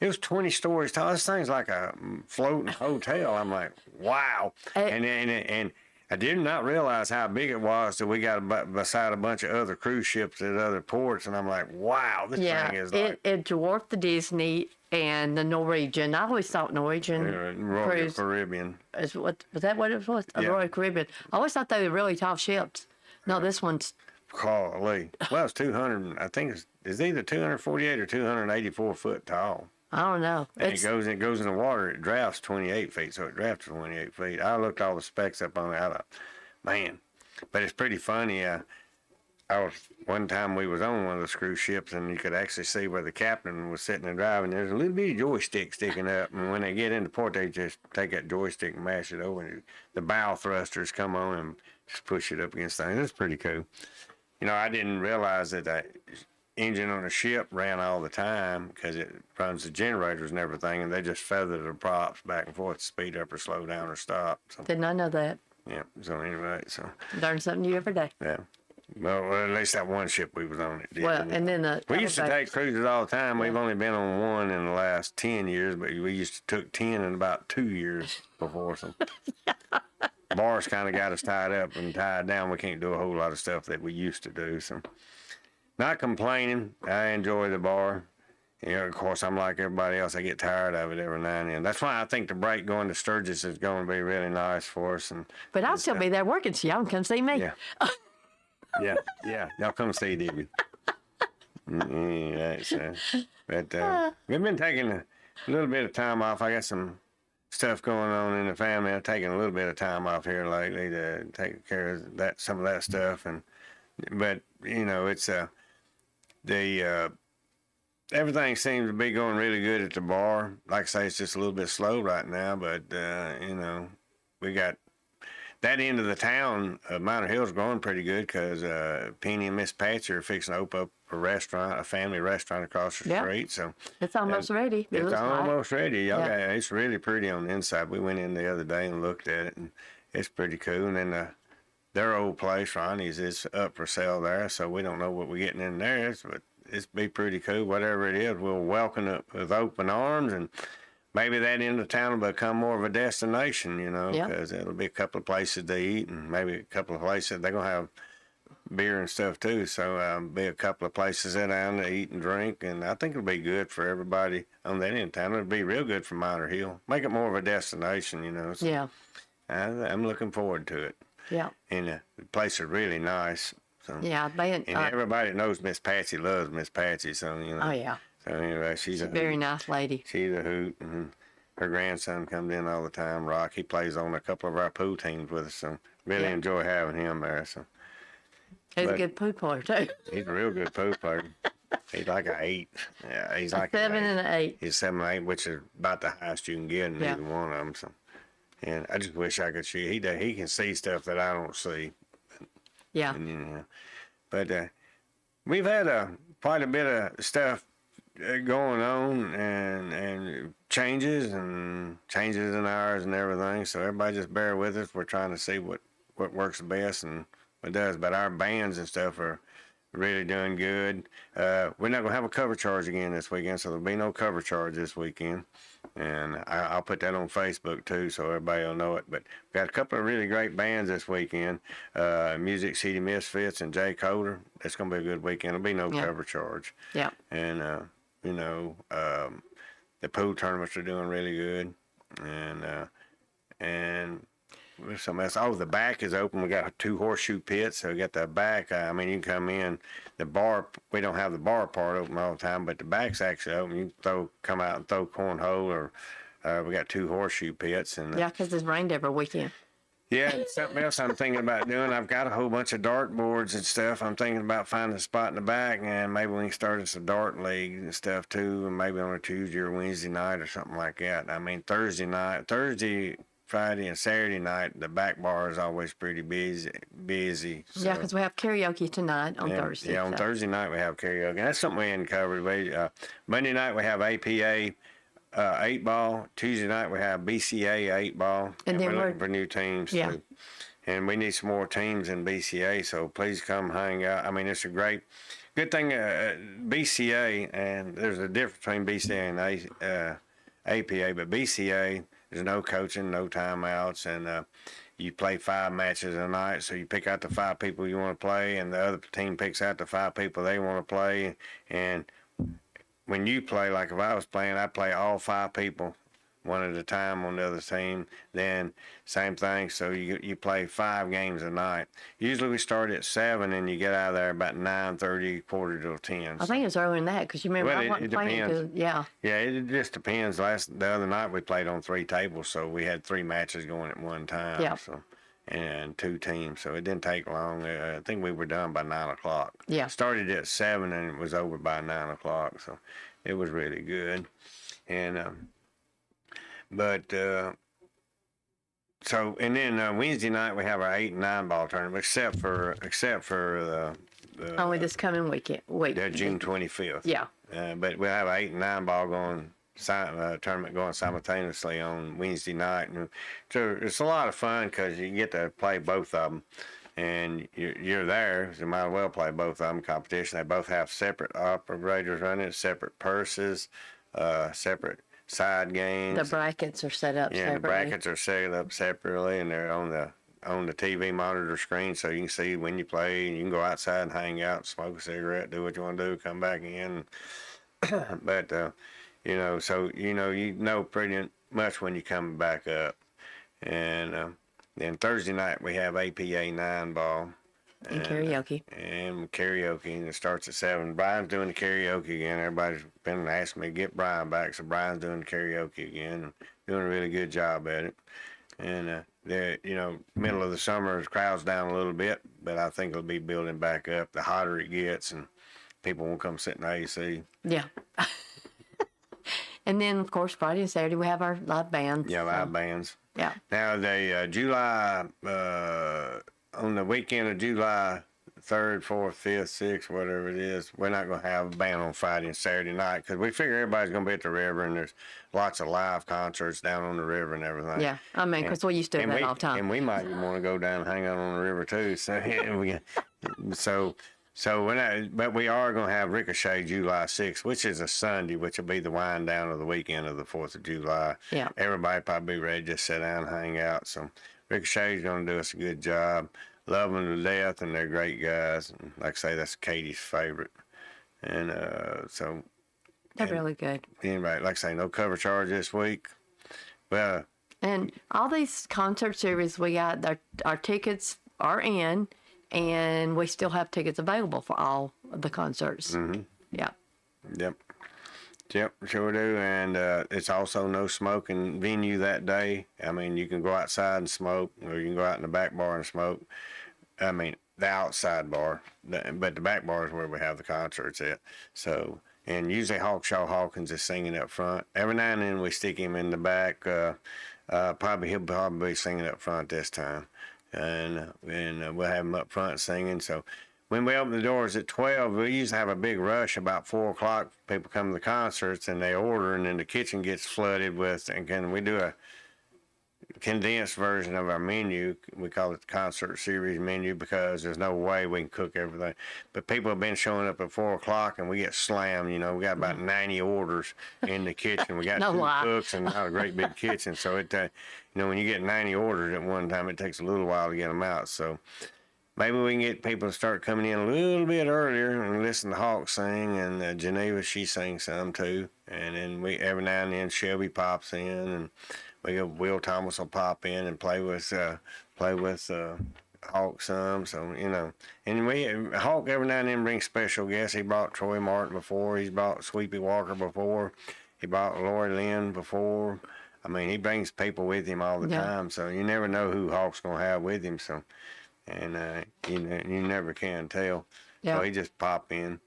It was 20 stories tall. This thing's like a floating hotel. I'm like, wow. And I did not realize how big it was till we got beside a bunch of other cruise ships at other ports, and I'm like, wow, this thing is like
it dwarfed the Disney and the Norwegian. I always thought Norwegian
Royal
cruise
Caribbean.
is what was that what it was? A
Yeah.
Royal Caribbean. I always thought they were really tall ships. No, this one's
Golly. Well, it's 200. I think it's either 248 or 284 foot tall.
I don't know.
And it goes in the water. It drafts 28 feet, so it drafts 28 feet. I looked all the specs up on it. I thought, man, but it's pretty funny. One time we was on one of those cruise ships, and you could actually see where the captain was sitting and driving. There's a little bitty joystick sticking up, and when they get into port, they just take that joystick and mash it over, and the bow thrusters come on and just push it up against things. It's pretty cool. You know, I didn't realize that the engine on a ship ran all the time because it runs the generators and everything, and they just feather the props back and forth to speed up or slow down or stop. So,
Did not know that.
yeah. So anyway,
Learn something new every day.
yeah. Well, at least that one ship we was on, it did.
Well, and then the
We used to
elevators.
take cruises all the time. We've only been on one in the last 10 years, but we used to took 10 in about 2 years before. So bars kind of got us tied up and tied down. We can't do a whole lot of stuff that we used to do. So not complaining. I enjoy the bar. You know, of course, I'm like everybody else. I get tired of it every now and then. That's why I think the break going to Sturgis is going to be really nice for us. And
But I'll still be there working, so y'all can come see me.
yeah. Yeah. Y'all come see Debbie. Yeah, but we've been taking a little bit of time off. I got some stuff going on in the family. I'm taking a little bit of time off here lately to take care of some of that stuff. But it's the everything seems to be going really good at the bar. Like I say, it's just a little bit slow right now, but we got that end of the town of Minor Hill's growing pretty good because Penny and Miss Patsy are fixing to open up a family restaurant across the street. So
It's almost ready. It
it's
looks like.
almost ready.
Yeah.
It's really pretty on the inside. We went in the other day and looked at it, and it's pretty cool. And then their old place, Ronnie's, is up for sale there, so we don't know what we're getting in there, but it's be pretty cool. Whatever it is, we'll welcome it with open arms, and maybe that end of town will become more of a destination,
Yeah.
because it'll be a couple of places to eat, and maybe a couple of places they're gonna have beer and stuff too. So be a couple of places sit down to eat and drink, and I think it'll be good for everybody on that end of town. It'll be real good for Minor Hill. Make it more of a destination, So
Yeah.
I'm looking forward to it.
Yeah.
And the place is really nice. So
Yeah.
and everybody knows Miss Patsy loves Miss Patsy, so
Oh, yeah.
So anyway, she's a
Very
hoot.
nice lady.
She's a hoot, and her grandson comes in all the time. Rock, he plays on a couple of our pool teams with us, so really
Yeah.
enjoy having him there. So
He's a
But-
good poo player, too.
he's a real good pool player. He's like an 8. Yeah, he's like
A 7
an 8.
and an 8.
He's 7 and 8, which is about the highest you can get in
Yeah.
either one of them. So, and I just wish I could see. He can see stuff that I don't see.
Yeah.
And, but we've had quite a bit of stuff going on and changes in ours and everything. So everybody just bear with us. We're trying to see what works best and what does. But our bands and stuff are really doing good. We're not gonna have a cover charge again this weekend, so there'll be no cover charge this weekend. And I'll put that on Facebook too, so everybody will know it. But we got a couple of really great bands this weekend. Music City Misfits and Jay Coder. It's gonna be a good weekend. There'll be no
Yeah.
cover charge.
Yeah.
And the pool tournaments are doing really good. And there's something else. Oh, the back is open. We got 2 horseshoe pits, so we got the back. I mean, you can come in. The bar, we don't have the bar part open all the time, but the back's actually open. You can come out and throw cornhole, or we got 2 horseshoe pits. And
Yeah, because it's rained every weekend.
yeah, and something else I'm thinking about doing. I've got a whole bunch of dart boards and stuff. I'm thinking about finding a spot in the back, and maybe we can start us a dart league and stuff too, and maybe on a Tuesday or Wednesday night or something like that. I mean, Thursday, Friday, and Saturday night, the back bar is always pretty busy. So.
Yeah, because we have karaoke tonight on Thursday.
Yeah, on
so.
Thursday night we have karaoke. And that's something we hadn't covered. Monday night we have APA 8-ball. Tuesday night we have BCA 8-ball.
And then
we're
we're-
looking for new teams
Yeah.
too. And we need some more teams in BCA, so please come hang out. I mean, it's a good thing. BCA, and there's a difference between BCA and APA, but BCA, there's no coaching, no timeouts, and you play 5 matches a night. So you pick out the 5 people you want to play, and the other team picks out the 5 people they want to play. And when you play, like if I was playing, I'd play all 5 people one at a time on the other team. Then same thing. So you play 5 games a night. Usually we start at 7 and you get out of there about 9:30, quarter till 10.
I think it's earlier than that because you remember
Well,
I
it
wasn't playing
depends.
till, yeah.
Yeah, it just depends. The other night we played on 3 tables, so we had 3 matches going at one time.
Yeah.
So, and 2 teams, so it didn't take long. I think we were done by 9:00.
Yeah.
Started at 7 and it was over by 9:00, so it was really good. And and then Wednesday night we have our 8 and 9 ball tournament, except for
Only this coming week.
the June 25th.
Yeah.
But we have an 8 and 9 ball tournament going simultaneously on Wednesday night, and so it's a lot of fun because you get to play both of them, and you're there, so you might as well play both of them. Competition. They both have separate operators running, separate purses, separate side games.
The brackets are set up
Yeah,
separately.
the brackets are set up separately, and they're on the TV monitor screen, so you can see when you play. You can go outside and hang out, smoke a cigarette, do what you want to do, come back in. But so you know pretty much when you come back up. And then Thursday night we have APA 9 ball,
And karaoke.
And karaoke, and it starts at 7. Brian's doing the karaoke again. Everybody's been asking me to get Brian back, so Brian's doing the karaoke again, and doing a really good job at it. And middle of the summer, the crowd's down a little bit, but I think it'll be building back up. The hotter it gets, and people won't come sit in the AC.
Yeah. And then, of course, Friday and Saturday we have our live bands.
Yeah, live bands.
Yeah.
Now, July, on the weekend of July 3rd, 4th, 5th, 6th, whatever it is, we're not going to have a band on Friday and Saturday night because we figure everybody's going to be at the river, and there's lots of live concerts down on the river and everything.
Yeah. I mean, because we used to do that all the time.
And we might want to go down and hang out on the river too. So, but we are going to have Ricochet July 6th, which is a Sunday, which will be the wind down of the weekend of the 4th of July.
Yeah.
Everybody probably be ready to just sit down and hang out. So Ricochet's going to do us a good job. Love them to death, and they're great guys. And like I say, that's Katie's favorite. And
They're really good.
Anyway, like I say, no cover charge this week. Well,
And all these concert series we got, our tickets are in, and we still have tickets available for all of the concerts.
Mm-hmm.
Yeah.
Yep, sure do. And it's also no smoking venue that day. I mean, you can go outside and smoke, or you can go out in the back bar and smoke. I mean, the outside bar, but the back bar is where we have the concerts at. So, and usually Hawkshaw Hawkins is singing up front. Every now and then we stick him in the back. He'll probably be singing up front this time. And we'll have him up front singing. So when we open the doors at 12, we usually have a big rush about 4 o'clock. People come to the concerts and they order, and then the kitchen gets flooded with, and we do a condensed version of our menu. We call it the concert series menu because there's no way we can cook everything. But people have been showing up at 4 o'clock, and we get slammed. We got about 90 orders in the kitchen. We got
No
2
lie.
cooks and not a great big kitchen. So when you get 90 orders at one time, it takes a little while to get them out. So maybe we can get people to start coming in a little bit earlier and listen to Hawk sing, and Geneva, she sings some too. And then every now and then Shelby pops in, and Will Thomas will pop in and play with Hawk some. So and Hawk every now and then brings special guests. He brought Troy Martin before. He's brought Sweepy Walker before. He brought Lori Lynn before. I mean, he brings people with him all the time. So you never know who Hawk's gonna have with him. So. And you never can tell.
Yeah.
So he just pop in.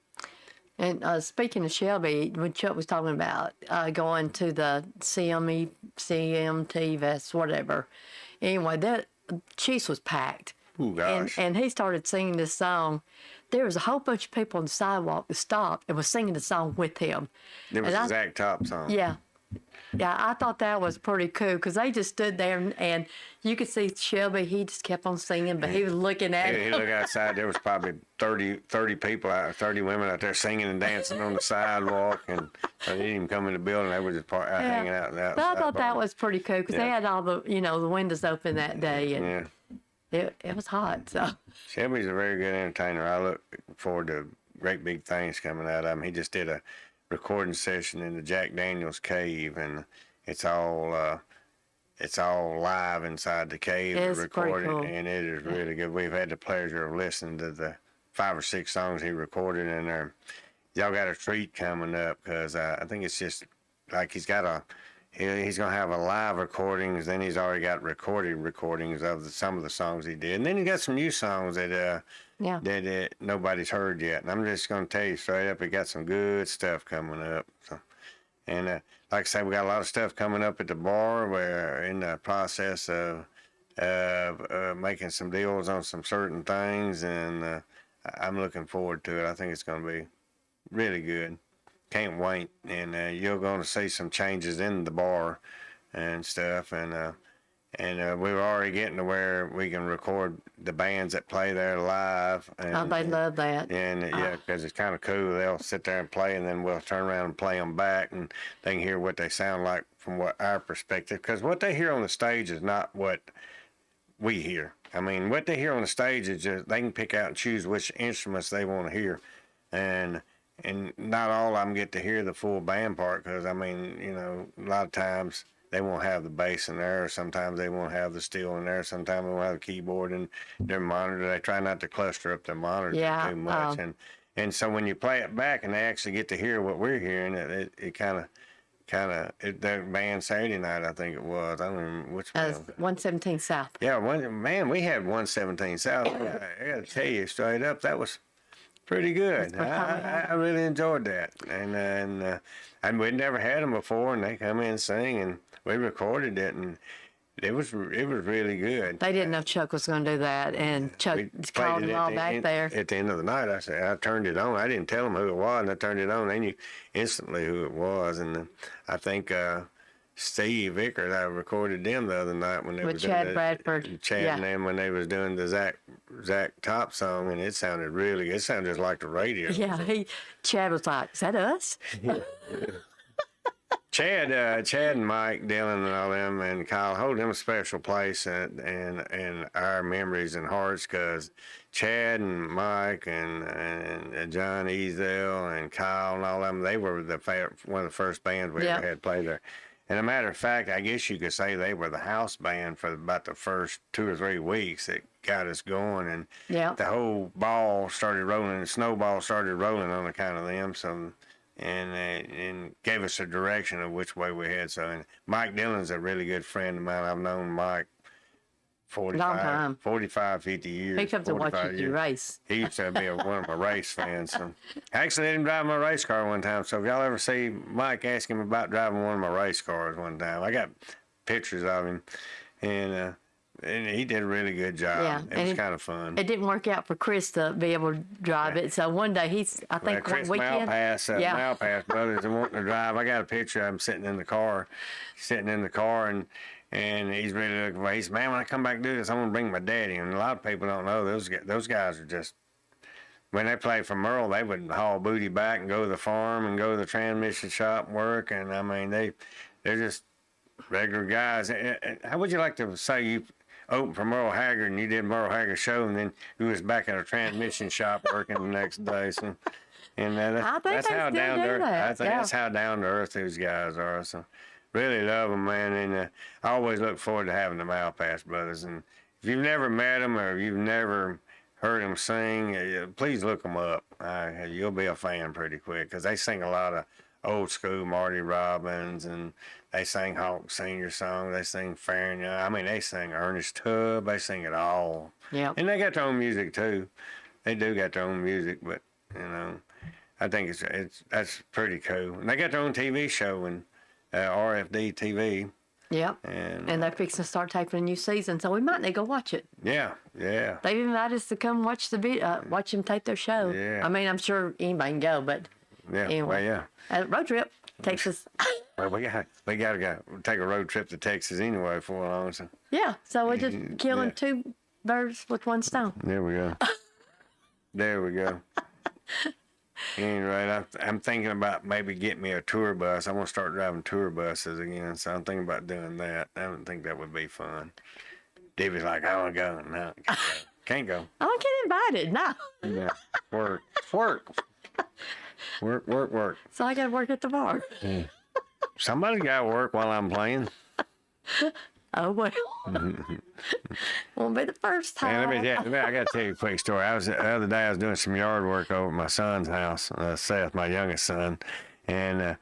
And speaking of Shelby, when Chuck was talking about going to the CMT Vest, whatever. Anyway, that Chiefs was packed.
Oh gosh.
And he started singing this song. There was a whole bunch of people on the sidewalk that stopped and was singing the song with him.
It was a Zach Top song.
Yeah. Yeah, I thought that was pretty cool because they just stood there and you could see Shelby. He just kept on singing, but he was looking at
He
it.
looked outside. There was probably 30 people, 30 women out there singing and dancing on the sidewalk, and they didn't even come in the building. They were just hanging out outside.
But I thought that was pretty cool because they
Yeah.
had all the the windows open that day, and it was hot. So
Shelby's a very good entertainer. I look forward to great big things coming out of him. He just did a recording session in the Jack Daniels cave, and it's all live inside the cave.
It's
recorded,
pretty cool.
And it is really good. We've had the pleasure of listening to the 5 or 6 songs he recorded in there. Y'all got a treat coming up because I think it's just like he's gonna have a live recordings. Then he's already got recorded recordings of some of the songs he did, and then he got some new songs that nobody's heard yet. And I'm just gonna tell you straight up, he got some good stuff coming up. So, and like I say, we got a lot of stuff coming up at the bar. We're in the process of making some deals on some certain things, and I'm looking forward to it. I think it's gonna be really good. Can't wait. And you're going to see some changes in the bar and stuff. And we're already getting to where we can record the bands that play there live. And,
they love that.
And because it's kind of cool. They'll sit there and play, and then we'll turn around and play them back, and they can hear what they sound like from our perspective. Because what they hear on the stage is not what we hear. I mean, what they hear on the stage is just they can pick out and choose which instruments they want to hear. And not all of them get to hear the full band part because, I mean, a lot of times they won't have the bass in there, or sometimes they won't have the steel in there, sometimes they won't have the keyboard and their monitor. They try not to cluster up their monitor
Yeah,
too much, and so when you play it back and they actually get to hear what we're hearing, it kind of that band Saturday night, I think it was. I don't remember which one.
117 South.
Yeah, man, we had 117 South. I got to tell you straight up, that was pretty good. I really enjoyed that, and we'd never had them before, and they come in and sing, and we recorded it, and it was really good.
They didn't know Chuck was going to do that, and Chuck
We
called
played it
them all back there.
at the end of the night. I turned it on. I didn't tell them who it was, and I turned it on. They knew instantly who it was, and I think Steve Vickers, I recorded them the other night when they
With
were
Chad
doing
Bradford.
Chad
Yeah.
and them when they was doing the Zach Top song, and it sounded just like the radio.
Yeah, Chad was like, "Is that us?"
Chad and Mike Dillon and all them and Kyle hold them a special place in our memories and hearts, because Chad and Mike and John Easdale and Kyle and all them, they were one of the first bands we
Yeah.
ever had play there. And a matter of fact, I guess you could say they were the house band for about the first 2 or 3 weeks that got us going, and
Yeah.
the whole ball started rolling, the snowball started rolling on account of them. So, and gave us a direction of which way we had. So, and Mike Dillon's a really good friend of mine. I've known Mike
Long time.
45, 50 years.
He comes to watch
45
you
years.
race.
He used to be one of my race fans. So. I actually let him drive my race car one time. So if y'all ever see Mike, ask him about driving one of my race cars one time. I got pictures of him, and he did a really good job.
Yeah,
It
and
was kind of fun.
It didn't work out for Chris to be able to drive it. So one day I think
Chris
one weekend.
Malpass brothers are wanting to drive. I got a picture of him sitting in the car, and he's really looking for. He said, "Man, when I come back to do this, I'm gonna bring my daddy." And a lot of people don't know those guys are just. When they played for Merle, they would haul booty back and go to the farm and go to the transmission shop and work. And I mean, they're just regular guys. How would you like to say you opened for Merle Haggard and you did Merle Haggard's show, and then you was back at a transmission shop working the next day? So, and
I think
that's
they
how
still
down to
do
earth.
that,
I think
yeah.
that's how down to earth these guys are. So, really love them, man. And I always look forward to having the Malpass brothers. And if you've never met them or you've never heard them sing, please look them up. You'll be a fan pretty quick, because they sing a lot of old school Marty Robbins, and they sing Hawk Senior songs. They sing Fair and Young. I mean, they sing Ernest Tubb. They sing it all.
Yeah.
And they got their own music too. They do got their own music, but I think that's pretty cool. And they got their own TV show and RFD TV.
Yep.
And
they're fixing to start taping a new season, so we might need to go watch it.
yeah.
They've invited us to come watch watch them tape their show.
Yeah.
I mean, I'm sure anybody can go, but
Yeah.
anyway.
Well, yeah.
Road trip takes us.
Well, we gotta go take a road trip to Texas anyway before long. So
Yeah, so we're just killing
Yeah.
2 birds with 1 stone.
there we go. There we go. Anyway, I'm thinking about maybe getting me a tour bus. I want to start driving tour buses again, so I'm thinking about doing that. I don't think that would be fun. Davey's like, I want to go. No, can't go.
I don't get invited. No.
Yeah, work.
So I got to work at the bar.
Somebody got to work while I'm playing.
Oh, well. Won't be the first time.
And I got to tell you a quick story. The other day I was doing some yard work over at my son's house, Seth, my youngest son, and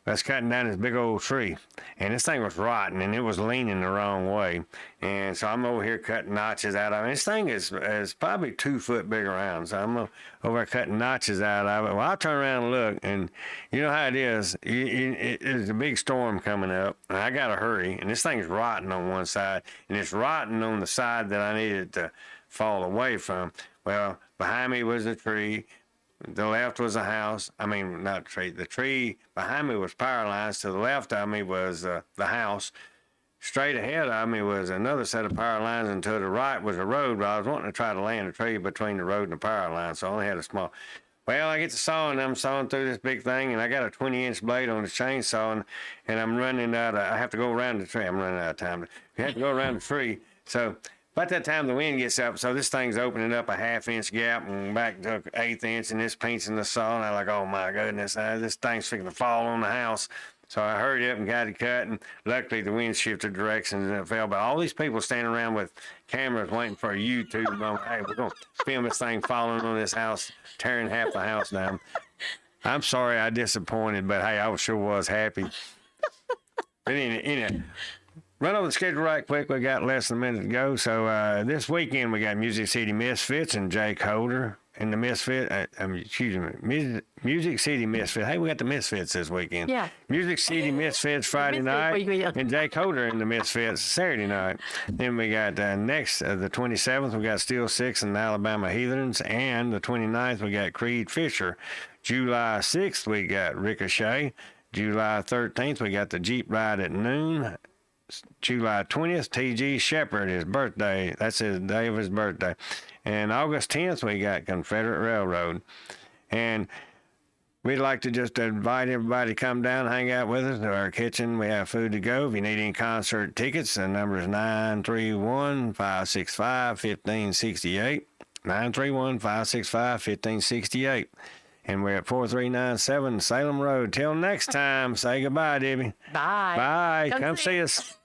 I was cutting down this big old tree, and this thing was rotten, and it was leaning the wrong way, and so I'm over here cutting notches out of it. This thing is probably 2 foot big around, so I'm over there cutting notches out of it. Well, I turn around and look, and you know how it is. There's a big storm coming up, and I got to hurry, and this thing's rotting on one side, and it's rotting on the side that I needed to fall away from. Well, behind me was a tree. The left was a house. I mean, not a tree. The tree behind me was power lines. To the left of me was the house. Straight ahead of me was another set of power lines, and to the right was a road. But I was wanting to try to land a tree between the road and the power line, so I only had a small. Well, I get to sawing, and I'm sawing through this big thing, and I got a 20-inch blade on the chainsaw, and I'm running out I have to go around the tree. I'm running out of time. You have to go around the tree. So about that time, the wind gets up, so this thing's opening up a 1/2-inch gap and back to 1/8 inch, and this pinching the saw, and I'm like, oh my goodness, this thing's fixing to fall on the house. So I hurried up and got it cut, and luckily the wind shifted directions and it fell. But all these people standing around with cameras waiting for a YouTube moment. Hey, we're going to film this thing falling on this house, tearing half the house down. I'm sorry I disappointed, but hey, I sure was happy. But anyway, run over the schedule right quick. We got less than a minute to go. So this weekend we got Music City Misfits and Jake Holder and the Music City Misfits. Hey, we got the Misfits this weekend.
Yeah.
Music City Misfits Friday night and Jake Holder and the Misfits Saturday night. Then we got the 27th, we got Steel Six and the Alabama Heathens. And the 29th, we got Creed Fisher. July 6th, we got Ricochet. July 13th, we got the Jeep Ride at noon. July 20th, T.G. Shepherd, his birthday. That's his day of his birthday. And August 10th, we got Confederate Railroad. And we'd like to just invite everybody to come down, hang out with us to our kitchen. We have food to go. If you need any concert tickets, the number is 931-565-1568. 931-565-1568. And we're at 4397 Salem Road. Till next time, say goodbye, Debbie.
Bye.
Bye. Come
see
see us.